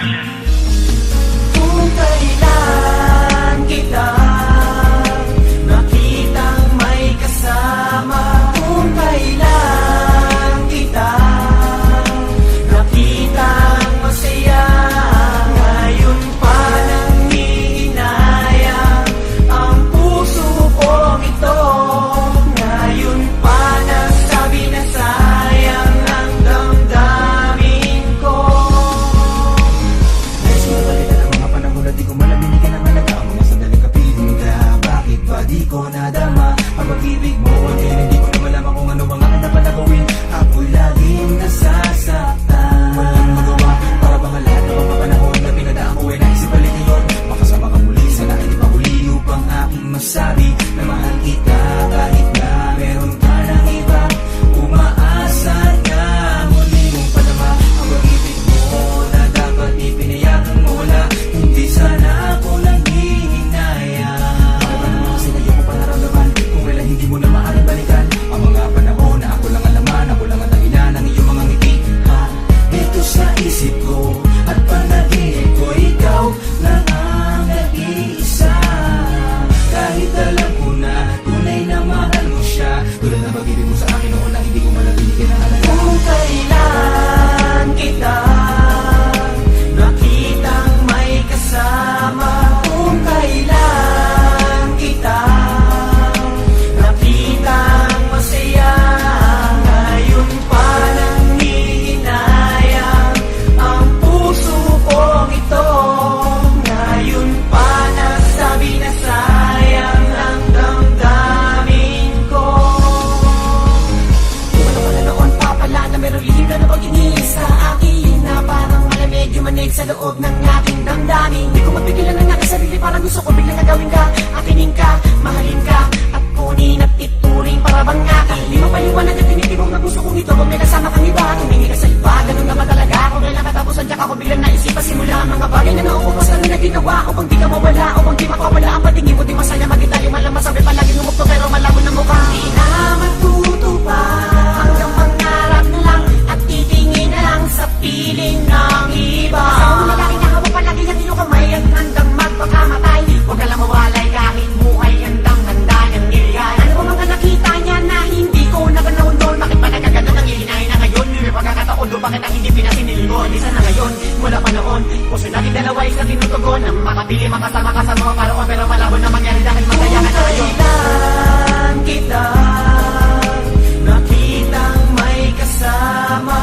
Kung kailan kita nakitang may kasama, kung kailan kita nakitang masaya, ngayon pa nangihinayang ang puso kong ito. Ngayon pa nasabi na sayang ang damdamin ko. Nais ko balikan ang mga panahon na di ko malabinigan ang halaga, ang mga sandaling kapiling ka. Bakit ba di ko nadama ang pag-ibig mo? Dahil hindi ko na malaman kung ano mga hanapan na gawin. Ako'y laging nasasaktan, walang magawa. Para bang ang lahat ng mga panahon na pinadaan ko ay naisip balik ngayon. Makasama ka muli, sana hindi pa huli upang aking masabi na mahal kita. Kahit na meron ka ng iba, umaasa na muli mong padama ang pag-ibig mo na dapat ipinayakang mawala. Hindi sana ako lang hihinayang. Bakit ba naman kasi ngayon ko pa naramdaman kung kailan hindi mo na maaaring balikan ang mga panahon na ako lang ang laman, ako lang ang dahilan ng iyong mga ngiti. Dito sa isip ko at panaginip ko, ikaw lang ang nag-iisa. Kahit alam ko na tunay na mahal mo siya, tulad na pag-ibig mo sa akin noon na hindi ko malabinigan ang halaga. Kung kailan kita nakitang may kasama, kung kailan kita nakitang masaya, ngayon pa nangihinayang ang puso kong ito. Ngayon pa nasabi na sayang ang damdamin ko. Kung ano pala noon pa pala na meron lihim na pag-ingin sa akin, na parang malamig yung manig sa loob ng aking damdamin. Di ko mapigilan ang aking sarili, parang gusto ko biglang nagawin ka, akinin ka, mahalin ka, at kunin at ituring para bang akin. Di mapaliwanag at tinitibong na gusto kong ito kung may kasama kang iba. Tumingin ka sa iba, ganun naman talaga. Kung kailan katapusan diyan ako biglang naisipan simula ang mga bagay na nauupas kami na ginawa. Upang di ka mawala, upang di makawala ang patingin mo. Di masaya maging tayo malang masabi palagi lumukto pero malabo ng mukha. Di na matutupad hanggang pangarap na lang at titingin na lang sa piling ng iba. Sa mga lalaki na hawak palagi ang iyong kamay at handang magpakamatay. Huwag ka lang mawalay kahit buhay handang-handa niyang niliyay. Ano ba mga nakita niya na hindi ko naganahon doon? Bakit ba nagaganda ng ilinay na ngayon? May pagkakataon doon, bakit ang hindi pinasiniligon? Isa na ngayon, mula pa noon, puso natin dalawa isa tinutugon. Ang makapili, makasama ka sa mga paraon, pero malabo na mangyari dahil masaya ka na ngayon. Kailan kita nakitang may kasama,